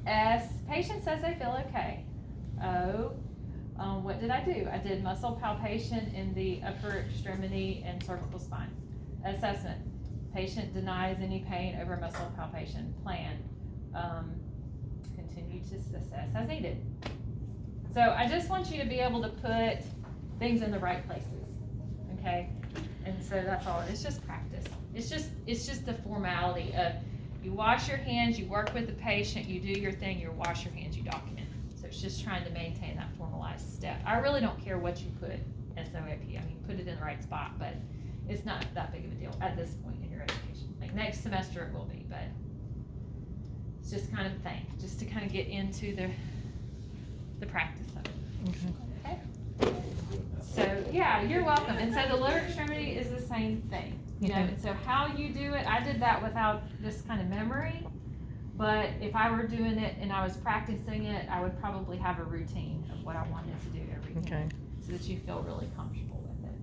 S, patient says they feel okay. O, what did I do? I did muscle palpation in the upper extremity and cervical spine. Assessment, patient denies any pain over muscle palpation. Plan, continue to assess as needed. So I just want you to be able to put things in the right places, okay? And so that's all. It's just practice. It's just the formality of you wash your hands, you work with the patient, you do your thing, you wash your hands, you document. So it's just trying to maintain that formalized step. I really don't care what you put SOAP. I mean, put it in the right spot, but it's not that big of a deal at this point in your education. Like next semester it will be, but it's just kind of a thing, just to kind of get into the practice of it. Okay. So yeah, you're welcome. And so the lower extremity is the same thing, you know. And so how you do it, I did that without this kind of memory. But if I were doing it and I was practicing it, I would probably have a routine of what I wanted to do every day, so that you feel really comfortable with it.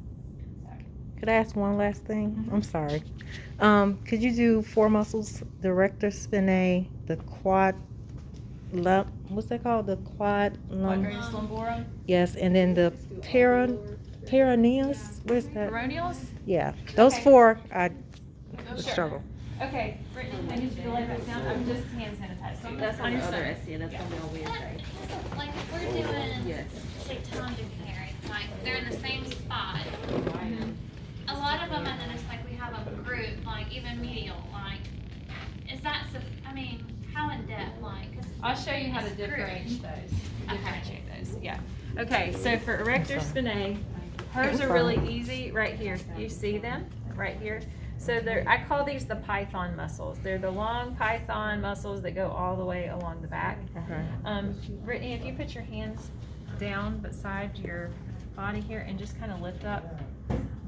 So. Could I ask one last thing? I'm sorry. Could you do 4 muscles? The rectus spinae, the quad. What's that called? The Quadratus lumborum. Yes, and then the peroneus. Where's that? Peroneals? Yeah, those Okay. 4 I Sure. struggle. Okay, Brittany, I need you to lay back down. I'm just hand sanitizing. That's on your the other stomach. SCA, that's gonna be on Wednesday. Like if we're doing, Yes. say, Tom, Dick, and Harry, like they're in the same spot. A lot of them, I notice, like we have a group, like even medial, like, is that, I mean, how in depth, like? 'Cause I'll show you how to it's group. differentiate those. Okay. Differentiate those, yeah. Okay, so for erector spinae, hers are really easy right here. You see them right here? So I call these the python muscles. They're the long python muscles that go all the way along the back. Okay. Brittany, if you put your hands down beside your body here and just kind of lift up,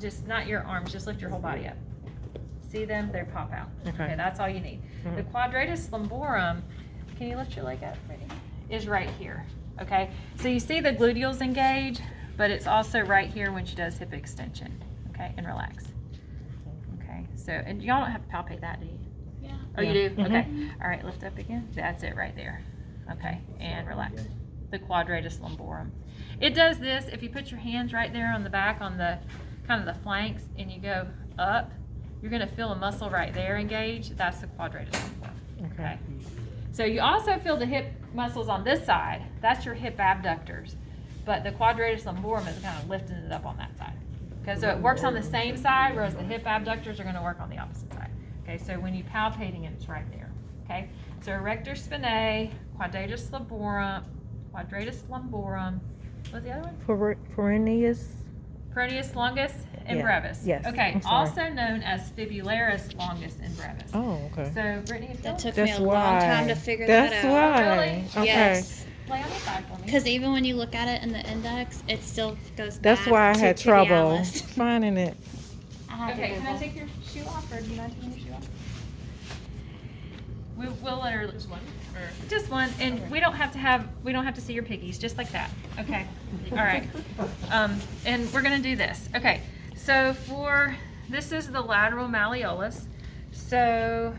just not your arms, just lift your whole body up. See them? They pop out. Okay. That's all you need. The quadratus lumborum, can you lift your leg up, Brittany? Is right here. Okay, so you see the gluteals engage, but it's also right here when she does hip extension. Okay, and relax. Okay, so, and y'all don't have to palpate that, do you? Yeah. Oh, you do? Okay. All right, lift up again. That's it right there. Okay, and relax. The quadratus lumborum. It does this if you put your hands right there on the back, on the kind of the flanks, and you go up, you're going to feel a muscle right there engage. That's the quadratus lumborum. Okay. So you also feel the hip muscles on this side. That's your hip abductors. But the quadratus lumborum is kind of lifting it up on that side. Okay, so it works on the same side, whereas the hip abductors are going to work on the opposite side. Okay, so when you're palpating it, it's right there. Okay, so erector spinae, quadratus lumborum. What's the other one? Peroneus. Peroneus longus and Yeah. brevis. Yes, Okay, I'm sorry. also known as fibularis longus and brevis. Oh, okay. So Brittany, if That you'll took me That's a long why. time to figure that That's out. why. Really? Okay. Yes. lay on the side for me. Because even when you look at it in the index, it still goes That's back why I to had trouble tibialis. finding it. I had Okay, to can I Google. take your shoe off, or do you mind taking your shoe off? We'll let her just one, and we don't have to see your piggies, just like that. Okay, all right. And we're gonna do this. Okay, so this is the lateral malleolus. So,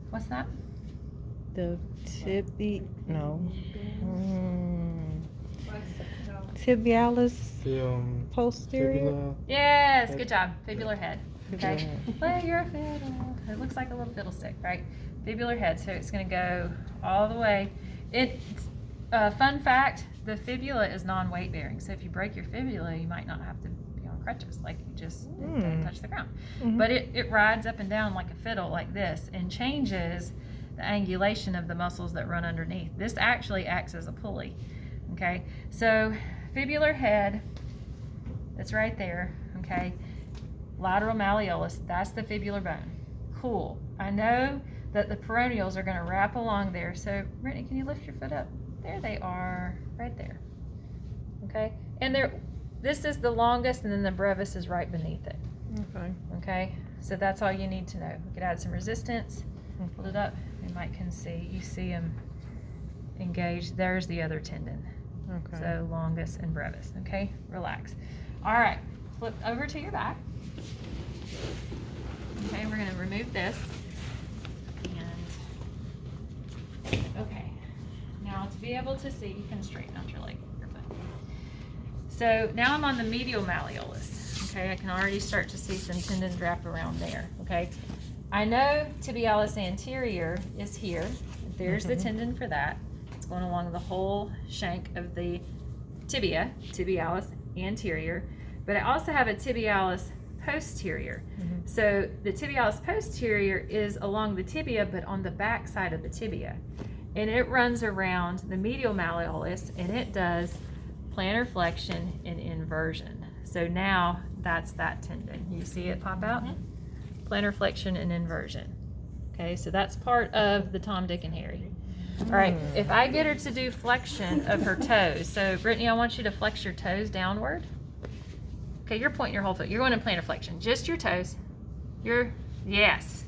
what's that? The tibialis posterior. Fibula. Yes, good job. Fibular head. Okay. Fibular head. Play your fiddle. It looks like a little fiddlestick, right? Fibular head. So it's going to go all the way. Fun fact: the fibula is non-weight bearing. So if you break your fibula, you might not have to be on crutches. Like you just don't touch the ground. Mhm. But it rides up and down like a fiddle, like this, and changes the angulation of the muscles that run underneath. This actually acts as a pulley. Okay. So fibular head. That's right there. Okay. Lateral malleolus, that's the fibular bone. Cool. I know that the peroneals are going to wrap along there. So, Brittany, can you lift your foot up? There they are, right there. Okay? And this is the longest, and then the brevis is right beneath it. Okay. Okay? So that's all you need to know. We could add some resistance. Hold it up. You see them engaged. There's the other tendon. Okay. So longus and brevis. Okay? Relax. All right. Flip over to your back. Okay, we're going to remove this. And be able to see, you can straighten out your leg. You're fine. So now I'm on the medial malleolus. Okay, I can already start to see some tendons wrap around there. Okay, I know tibialis anterior is here. There's the tendon for that. It's going along the whole shank of the tibia, tibialis anterior. But I also have a tibialis posterior. So the tibialis posterior is along the tibia, but on the back side of the tibia. And it runs around the medial malleolus, and it does plantar flexion and inversion. So now that's that tendon. You see it pop out? Plantar flexion and inversion. Okay, so that's part of the Tom, Dick, and Harry. All right, if I get her to do flexion of her toes, so Brittany, I want you to flex your toes downward. Okay, you're pointing your whole foot. You're going in plantar flexion. Just your toes. Yes.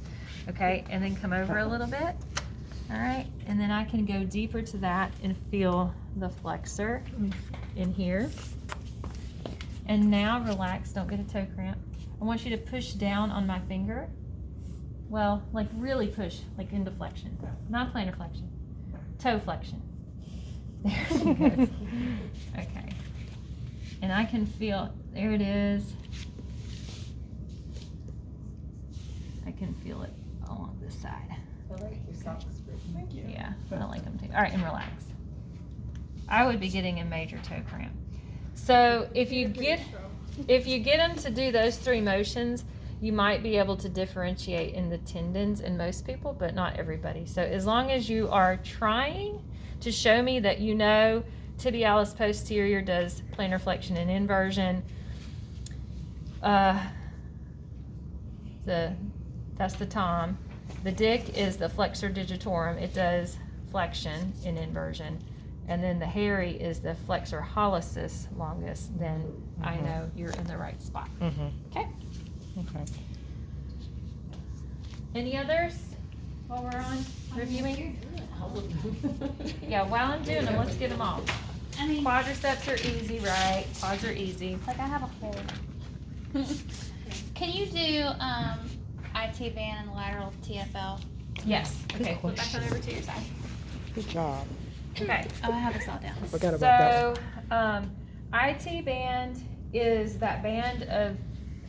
Okay, and then come over a little bit. All right, and then I can go deeper to that and feel the flexor in here. And now relax, don't get a toe cramp. I want you to push down on my finger. Well, like really push, like into flexion. Not plantar flexion, toe flexion. There you go. Okay. And I can feel, there it is. I can feel it along this side. I like your socks, thank you. Yeah, I like them too. All right, and relax. I would be getting a major toe cramp. So if you get them to do those 3 motions, you might be able to differentiate in the tendons in most people, but not everybody. So as long as you are trying to show me that you know tibialis posterior does plantar flexion and inversion, that's the Tom. The Dick is the flexor digitorum. It does flexion and inversion. And then the Harry is the flexor hallucis longus. Then I know you're in the right spot. Okay? Okay. Any others while we're on reviewing? Yeah, while I'm doing them, let's get them all. I mean, Quadriceps are easy, right? Quads are easy. like I have a hole. Can you do IT band and lateral TFL? Yes. Good Okay, flip back question. on over to your side. Good job. Okay. Oh, I have this all down. Forgot about So, IT band is that band of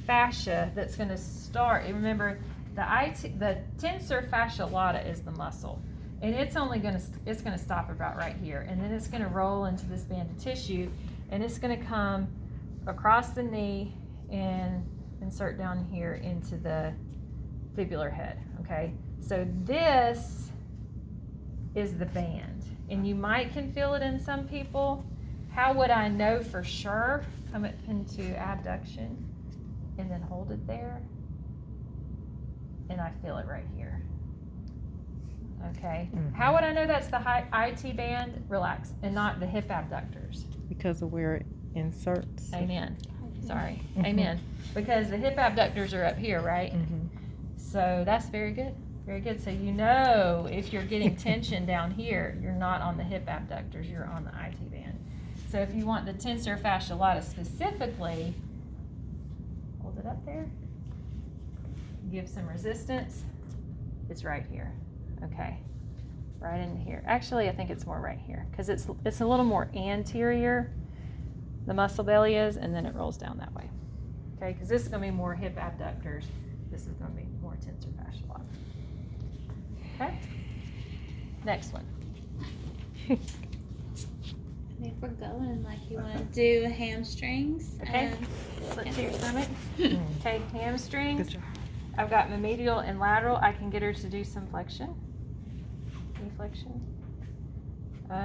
fascia that's going to start. And remember, the tensor fascia lata is the muscle, and it's going to stop about right here, and then it's going to roll into this band of tissue, and it's going to come across the knee and insert down here into the fibular head. Okay, so this is the band, and you might can feel it in some people. How would I know for sure? Come it into abduction and then hold it there, and I feel it right here. Okay, how would I know that's the IT band? Relax, and not the hip abductors. Because of where it inserts. Amen. Sorry. Amen. Because the hip abductors are up here, right? So that's very good. Very good. So you know if you're getting tension down here, you're not on the hip abductors, you're on the IT band. So if you want the tensor fascia lata specifically, hold it up there. Give some resistance. It's right here. Okay. Right in here. Actually, I think it's more right here because it's a little more anterior. The muscle belly is, and then it rolls down that way. Okay, because this is going to be more hip abductors. This is going to be more tensor fascia lata. Okay. Next one. If we're going like you want to do hamstrings. Okay. Flip to your stomach. Okay, Good hamstrings. job. I've got my medial and lateral. I can get her to do some flexion. Knee flexion.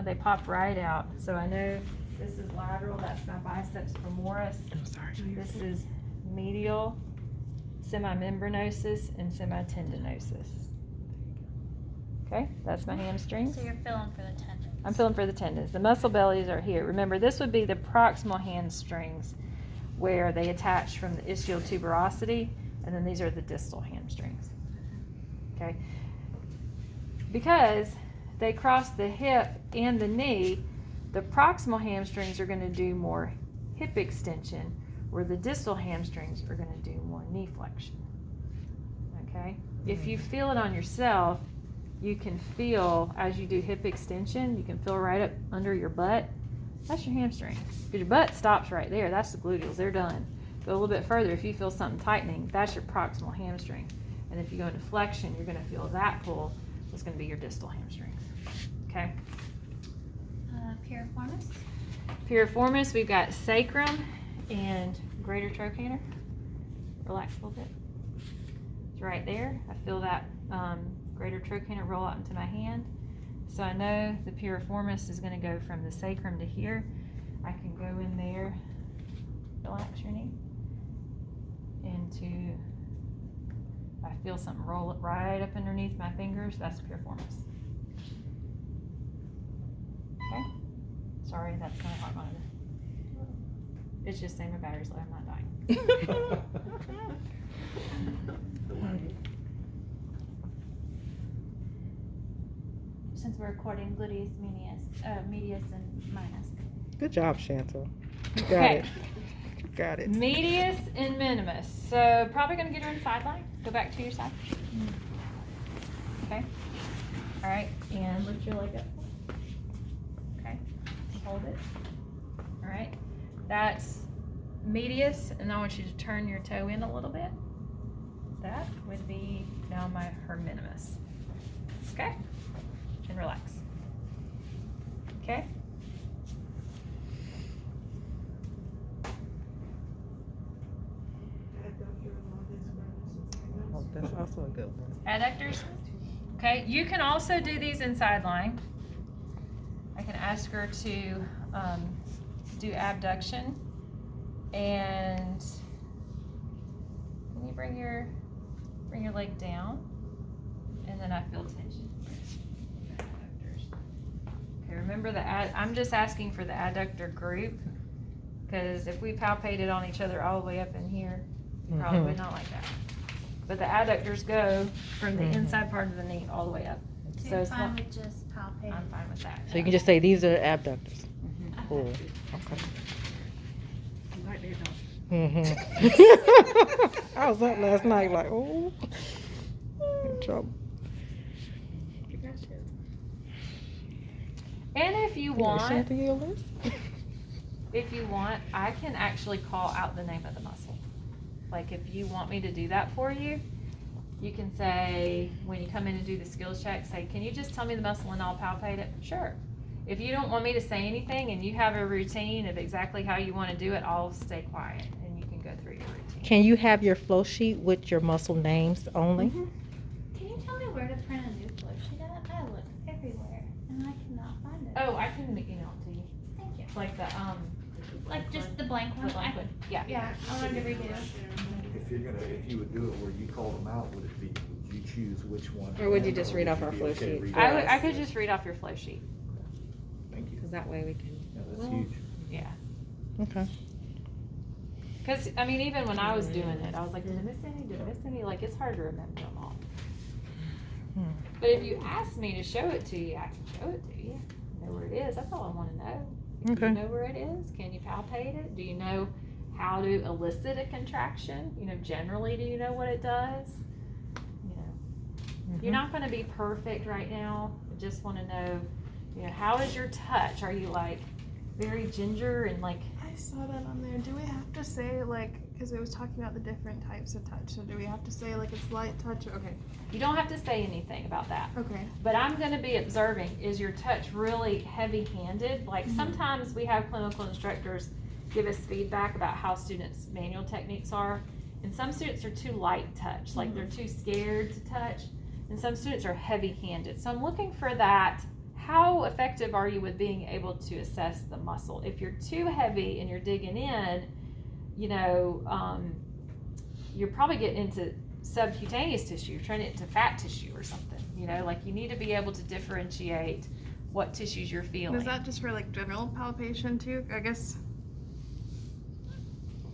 They pop right out. So I know this is lateral. That's my biceps femoris. I'm sorry. This is medial, semimembranosus, and semitendinosus. Okay, that's my hamstrings. So you're feeling for the tendons. I'm feeling for the tendons. The muscle bellies are here. Remember, this would be the proximal hamstrings where they attach from the ischial tuberosity, and then these are the distal hamstrings. Okay? Because they cross the hip and the knee, the proximal hamstrings are going to do more hip extension, where the distal hamstrings are going to do more knee flexion. Okay? If you feel it on yourself, you can feel as you do hip extension, you can feel right up under your butt. That's your hamstring. Because your butt stops right there. That's the gluteals. They're done. Go a little bit further. If you feel something tightening, that's your proximal hamstring. And if you go into flexion, you're going to feel that pull. It's going to be your distal hamstrings. Okay? Piriformis. Piriformis, we've got sacrum and greater trochanter. Relax a little bit. It's right there. I feel that greater trochanter roll out into my hand. So I know the piriformis is going to go from the sacrum to here. I can go in there, relax your knee, into, I feel something roll right up underneath my fingers. That's piriformis. Okay? Sorry, that's my heart monitor. It's just saying my battery's low. I'm not dying. Since we're recording gluteus medius and minus. Good job, Chantal. You got Okay. it. You got it. Medius and minimus. So probably going to get her in sideline. Go back to your side. Okay. All right. And lift your leg up. Okay. Hold it. All right. That's medius, and I want you to turn your toe in a little bit. That would be now her minimus. Okay. And relax. Okay. Oh, that's also a good one. Adductors. Okay, you can also do these in sideline. I can ask her to do abduction, and can you bring your leg down, and then I feel tension. Okay, remember I'm just asking for the adductor group, because if we palpated on each other all the way up in here, you probably would not like that. But the adductors go from the inside part of the knee all the way up. So you're fine with just palpating? I'm fine with that. So you can just say these are abductors. Cool. Okay. I was up last night like, oh, in trouble. And if you Chantal, your list? if you want, I can actually call out the name of the muscle. Like if you want me to do that for you, you can say, when you come in and do the skills check, say, can you just tell me the muscle and I'll palpate it? Sure. If you don't want me to say anything and you have a routine of exactly how you want to do it, I'll stay quiet and you can go through your routine. Can you have your flow sheet with your muscle names only? Mm-hmm. Can you tell me where to print a new flow sheet at? I look everywhere and I cannot find it. Oh, I can email it to you. Thank you. Like the Like just the blank one? the blank one. Yeah. Yeah, I wanted to redo. If you would do it where you called them out, would you choose which one? Or would you just read would off you our be flow okay sheet? reading I it? I could just read off your flow sheet. Thank you. Because that way we can. Yeah, that's huge. Yeah. Okay. Because, I mean, even when I was doing it, I was like, did I miss any? Did I miss any? Like, it's hard to remember them all. But if you ask me to show it to you, I can show it to you. Know where it is. That's all I want to know. Do Okay. you know where it is? Can you palpate it? Do you know how to elicit a contraction? You know, generally, do you know what it does? You know, you're not going to be perfect right now. I just want to know, you know, how is your touch? Are you like very ginger and like, I saw that on there. Do we have to say like, because it was talking about the different types of touch, so do we have to say like it's light touch? Okay. you don't have to say anything about that. Okay. But I'm going to be observing, is your touch really heavy-handed? Like sometimes we have clinical instructors give us feedback about how students' manual techniques are. And some students are too light touch, like they're too scared to touch. And some students are heavy-handed. So I'm looking for that. How effective are you with being able to assess the muscle? If you're too heavy and you're digging in, you know, you're probably getting into subcutaneous tissue, you're turning it into fat tissue or something. You know, like you need to be able to differentiate what tissues you're feeling. Is that just for like general palpation too? I guess.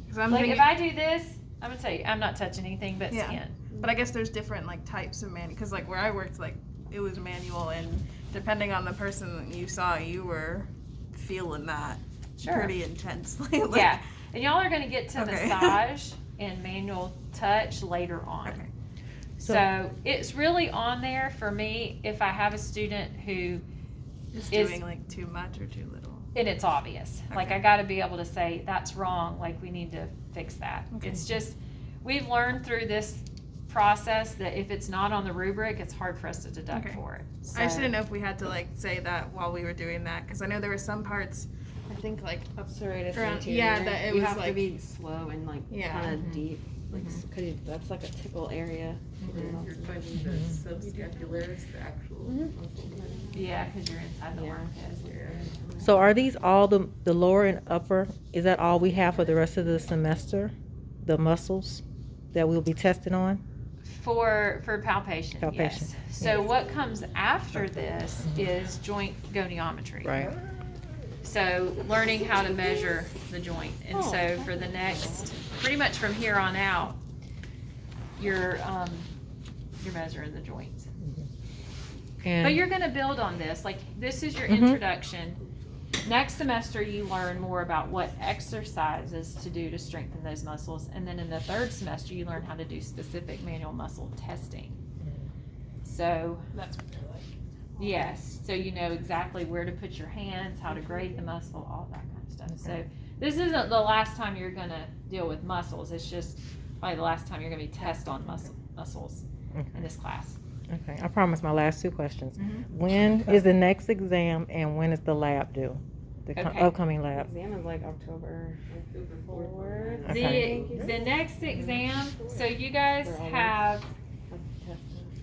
Because I'm Like thinking, if I do this, I'm gonna tell you, I'm not touching anything but Yeah. skin. but I guess there's different like types of manual. Because like where I worked, like it was manual, and depending on the person that you saw, you were feeling that Sure. pretty intensely. Like, Yeah, and y'all are gonna get to Okay. massage and manual touch later on. Okay. So it's really on there for me if I have a student who Is is, doing like too much or too little. and it's obvious. Like, Okay. I gotta be able to say, that's wrong, like, we need to fix that. Okay. It's just, we've learned through this process that if it's not on the rubric, it's hard for us to deduct Okay. for it. I just So- didn't know if we had to like say that while we were doing that, because I know there were some parts, I think like Serratus Around- anterior. yeah, that it you was have to like- be slow and like Yeah. kind of Mhm. deep, like cause that's like a tickle area. You're finding the subscapularis, the actual muscle. Yeah, cause you're inside the Yeah. armpit. So are these all the lower and upper? Is that all we have for the rest of the semester? The muscles that we'll be testing on? For palpation, Palpation, yes. So yes. what comes after this is joint goniometry. Right. So learning how to measure the joint. And so for the next, pretty much from here on out, you're measuring the joints. But And you're gonna build on this, like, this is your Mhm. introduction. Next semester, you learn more about what exercises to do to strengthen those muscles. And then in the third semester, you learn how to do specific manual muscle testing. So, that's what they're like. yes, so you know exactly where to put your hands, how to grade the muscle, all that kind of stuff. So this isn't the last time you're gonna deal with muscles, it's just probably the last time you're gonna be test on muscles in this class. okay, I promise my last two questions. Mhm. When is the next exam and when is the lab due? The Okay. upcoming lab? Exam is like October 4th. Okay. The next exam, so you guys For all have That's the test.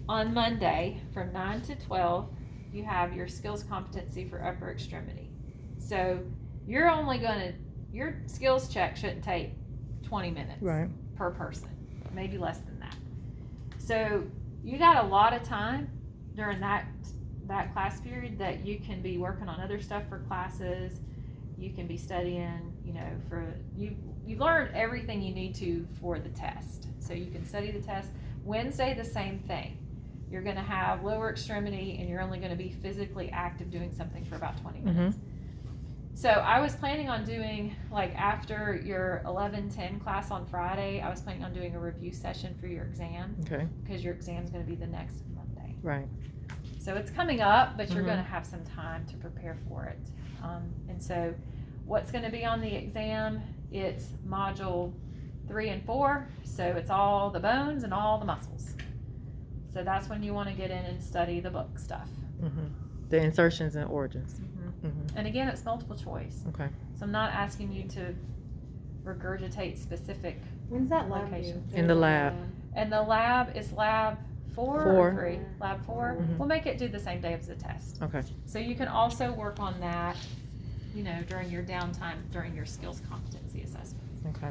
on Monday from 9 to 12, you have your skills competency for upper extremity. So you're only gonna, your skills check shouldn't take 20 minutes Right. per person, maybe less than that. So you got a lot of time during that class period that you can be working on other stuff for classes. You can be studying, you know, for you learned everything you need to for the test. So you can study the test. Wednesday, the same thing. You're gonna have lower extremity and you're only gonna be physically active doing something for about 20 minutes. So I was planning on doing, like, after your 11:10 class on Friday, I was planning on doing a review session for your exam, Okay, because your exam's gonna be the next Monday. right. So it's coming up, but you're Mhm. gonna have some time to prepare for it. And so what's gonna be on the exam, it's module 3 and 4, so it's all the bones and all the muscles. So that's when you wanna get in and study the book stuff. The insertions and origins. And again, it's multiple choice. Okay. So I'm not asking you to regurgitate specific. When's that lab Location. due? In the lab. And the lab is lab 4 4. or 3? Lab 4? Mhm. We'll make it do the same day as the test. Okay. So you can also work on that, you know, during your downtime, during your skills competency assessment. Okay.